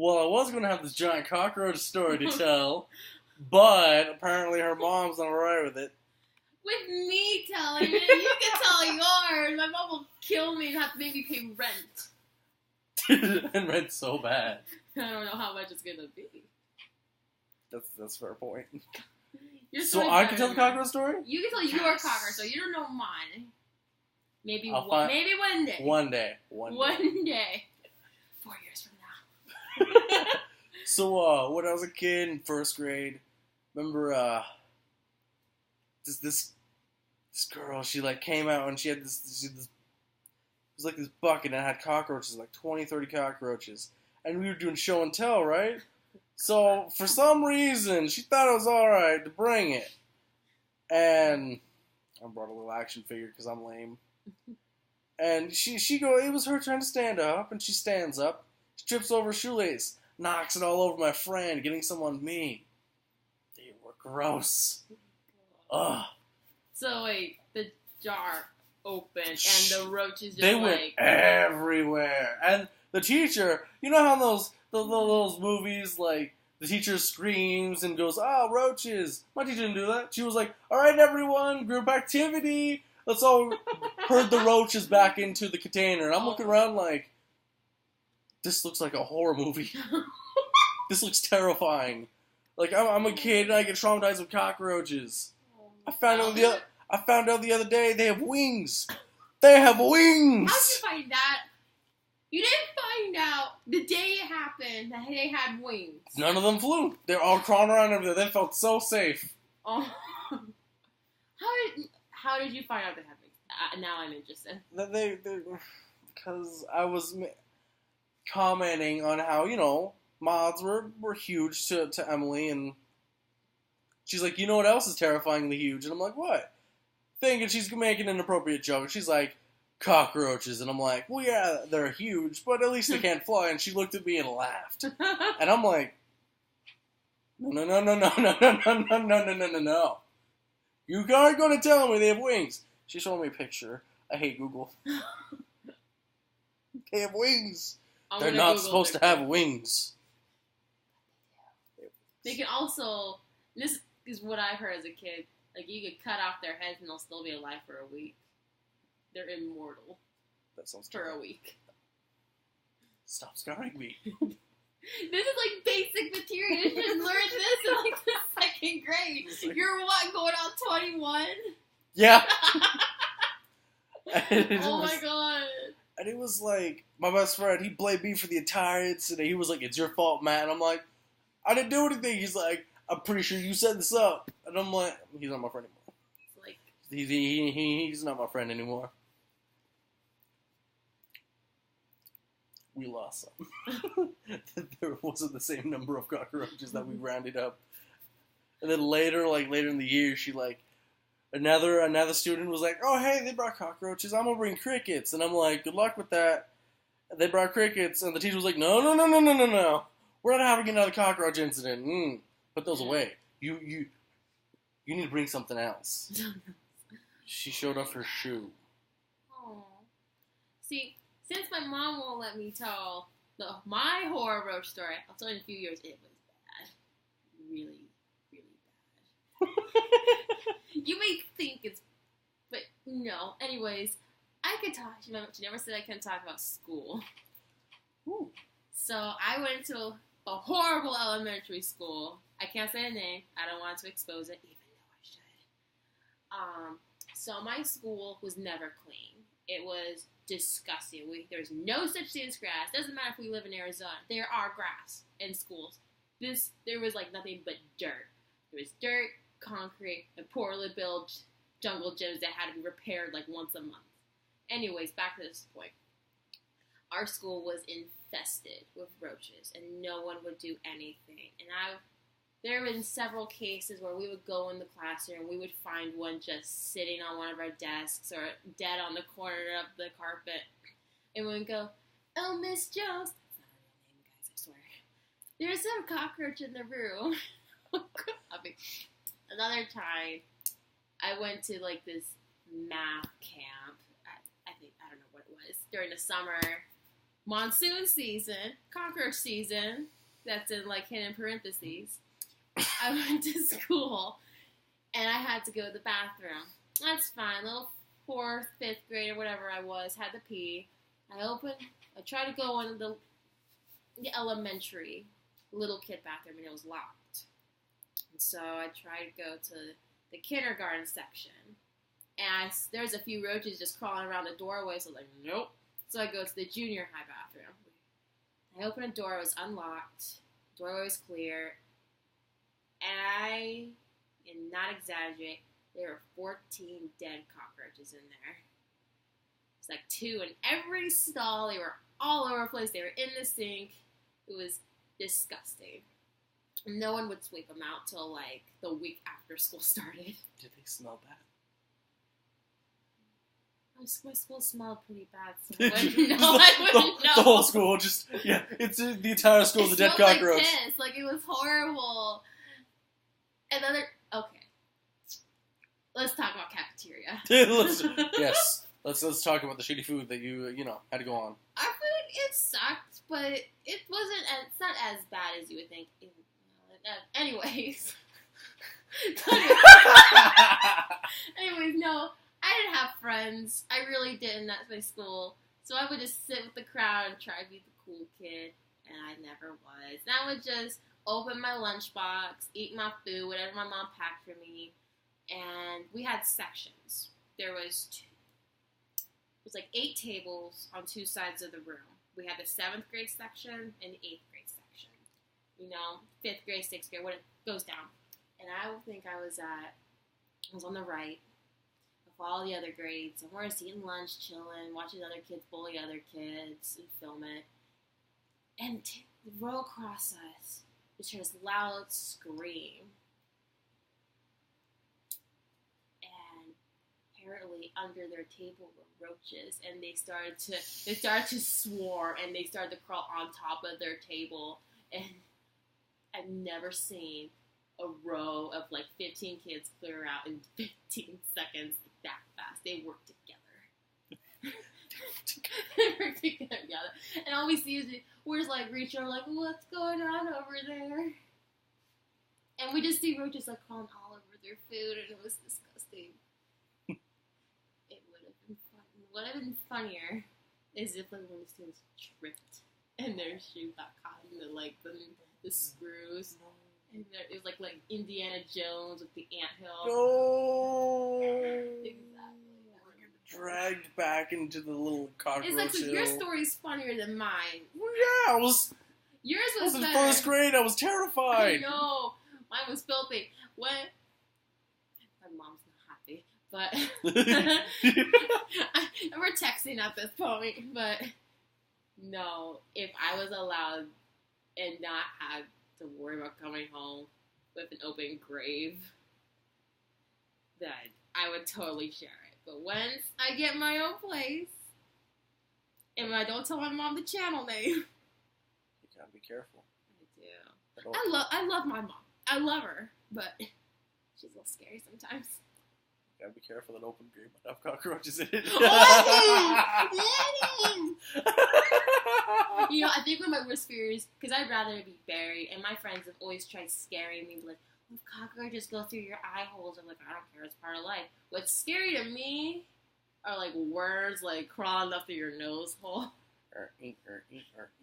Well, I was going to have this giant cockroach story to tell, but apparently her mom's not alright with it. With me telling it, you can tell yours. My mom will kill me and have to make me pay rent. And rent's so bad. I don't know how much it's gonna be. That's a fair point. So I can tell the cockroach story? You can tell your cockroach story. You don't know mine. Maybe one day. One day. 4 years from now. So, when I was a kid in first grade, remember, this girl, she, like, came out and she had this, it was like this bucket and it had cockroaches, like 20, 30 cockroaches. And we were doing show and tell, right? So, for some reason, she thought it was alright to bring it. And I brought a little action figure because I'm lame. And it was her trying to stand up, and she stands up. She trips over a shoelace, knocks it all over my friend, getting some on me. They were gross. Ugh. So wait, the jar opened and the roaches just went everywhere. And the teacher, you know how those movies, like, the teacher screams and goes, "Ah, roaches." My teacher didn't do that. She was like, "Alright, everyone, group activity. Let's all herd the roaches back into the container." And I'm looking around like, this looks like a horror movie. This looks terrifying. Like, I'm a kid and I get traumatized with cockroaches. I found out the other day they have wings. They have wings! How'd you find that? You didn't find out the day it happened that they had wings. None of them flew. They're all crawling around over there. They felt so safe. Oh. How did you find out they had wings? Now I'm interested. Because I was commenting on how, moths were huge to Emily, and she's like, "You know what else is terrifyingly huge?" And I'm like, "What?" Thinking she's making an inappropriate joke. She's like, "Cockroaches." And I'm like, "Well, yeah, they're huge, but at least they can't fly." And she looked at me and laughed. And I'm like, no. You aren't going to tell me they have wings. She showed me a picture. I hate Google. They have wings. They're not supposed to have wings. They can also, this is what I heard as a kid, like you could cut off their heads and they'll still be alive for a week. They're immortal. That sounds for a week. Stop scarring me. This is like basic material. You should learn this in like the second grade. You're what, going on 21? Yeah. Oh my god. And it was like, my best friend, he blamed me for the entire incident. He was like, "It's your fault, Matt." And I'm like, "I didn't do anything." He's like, "I'm pretty sure you set this up." And I'm like, he's not my friend anymore. Like, he's not my friend anymore. We lost some. There wasn't the same number of cockroaches that we rounded up. And then later in the year, she another student was like, "Oh, hey, they brought cockroaches. I'm gonna bring crickets." And I'm like, "Good luck with that." And they brought crickets, and the teacher was like, "No. We're not having another cockroach incident. Put those away. You need to bring something else." She showed off her shoe. Oh. See, since my mom won't let me tell my horror roach story, I'll tell you in a few years. It was bad. Really, really bad. You may think it's, but no. Anyways, I could talk. She never said I couldn't talk about school. Ooh. So I went to a horrible elementary school. I can't say a name. I don't want to expose it, even though I should. So my school was never clean. It was disgusting. There's no such thing as grass. Doesn't matter if we live in Arizona. There are grass in schools. There was like nothing but dirt. There was dirt, concrete, and poorly built jungle gyms that had to be repaired like once a month. Anyways, back to this point. Our school was infested with roaches, and no one would do anything. And there have been several cases where we would go in the classroom and we would find one just sitting on one of our desks or dead on the corner of the carpet. And we would go, "Oh, Miss Jones." That's not her real name, guys, I swear. "There's some cockroach in the room." Another time, I went to like this math camp. I don't know what it was, during the summer. monsoon season, cockroach season, that's in like hidden parentheses, I went to school and I had to go to the bathroom. That's fine. Little 4th, 5th grade or whatever I was, had to pee. I tried to go into the elementary little kid bathroom and it was locked. And so I tried to go to the kindergarten section. And there's a few roaches just crawling around the doorway, so I was like, nope. So I go to the junior high bathroom. I open a door, it was unlocked, doorway was clear, and I am not exaggerate, there were 14 dead cockroaches in there. It's like 2 in every stall, they were all over the place, they were in the sink, it was disgusting. No one would sweep them out till like the week after school started. Did they smell bad? My school smelled pretty bad, so I wouldn't know. The whole school, it's the entire school's a dead cockroach. Like piss, like it was horrible. And then okay, let's talk about cafeteria. Yes, let's talk about the shitty food that you had to go on. Our food, it sucked, but it wasn't. It's not as bad as you would think. Anyways, no. I didn't have friends. I really didn't at my school. So I would just sit with the crowd and try to be the cool kid. And I never was. And I would just open my lunchbox, eat my food, whatever my mom packed for me. And we had sections. There was like 8 tables on 2 sides of the room. We had the 7th grade section and the 8th grade section. 5th grade, 6th grade, what it goes down. And I think I was on the right. All the other grades, and we're just eating lunch, chilling, watching other kids bully other kids, and film it. And the row across us, we heard this loud scream. And apparently under their table were roaches, and they started to swarm, and they started to crawl on top of their table. And I've never seen a row of like 15 kids clear out in 15 seconds. That fast. They work together. They work together. And all we see is we're just like reaching over, like, what's going on over there? And we just see roaches like crawling all over their food, and it was disgusting. It would have been fun. What would have been funnier is if like one of the students tripped and their shoe got caught in the screws. And it was like Indiana Jones with the anthill. No. Exactly. Dragged back into the little cockroach hill. It's like, so your hill. story's funnier than mine. Well, yeah, Yours was in better. 1st grade. I was terrified. I know. Mine was filthy. What? My mom's not happy, but we're texting at this point. But no, if I was allowed and not have to worry about coming home with an open grave, then I would totally share it. But once I get my own place, and I don't tell my mom the channel name, you gotta be careful. I do. I love my mom. I love her, but she's a little scary sometimes. You gotta be careful that open grave might have cockroaches in it. I think one of my worst fears, because I'd rather be buried, and my friends have always tried scaring me, like, if cockroaches go through your eye holes, I'm like, I don't care, it's part of life. What's scary to me are, like, worms, like, crawling up through your nose hole. Oh my God.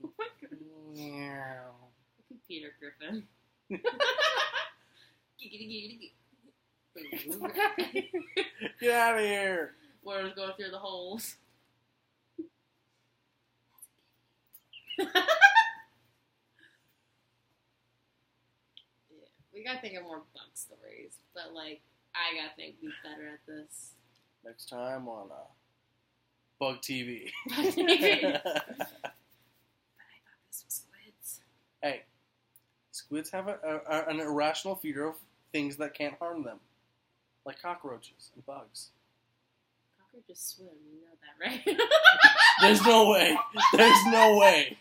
Look at Peter Griffin. Get out of here. Worms going through the holes. We gotta think of more bug stories, but like I gotta be better at this. Next time on Bug TV. But I thought this was squids. Hey, squids have an irrational fear of things that can't harm them, like cockroaches and bugs. Cockroaches swim, you know that, right? There's no way. There's no way.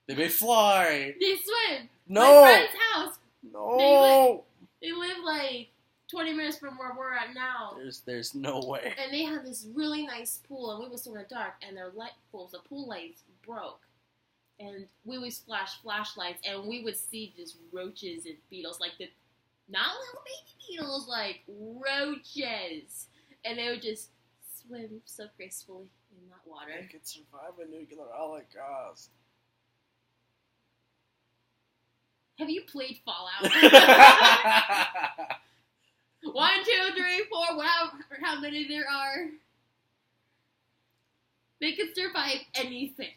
They may fly. They swim. No. My friend's house. No. They live like 20 minutes from where we're at now. There's no way. And they had this really nice pool, and we were still in the dark, and their light poles, the pool lights broke. And we always flash flashlights, and we would see just roaches and beetles, like not little baby beetles, like roaches. And they would just swim so gracefully in that water. They could survive a nuclear holocaust. Have you played Fallout? 1, 2, 3, 4, how many there are? They could survive anything.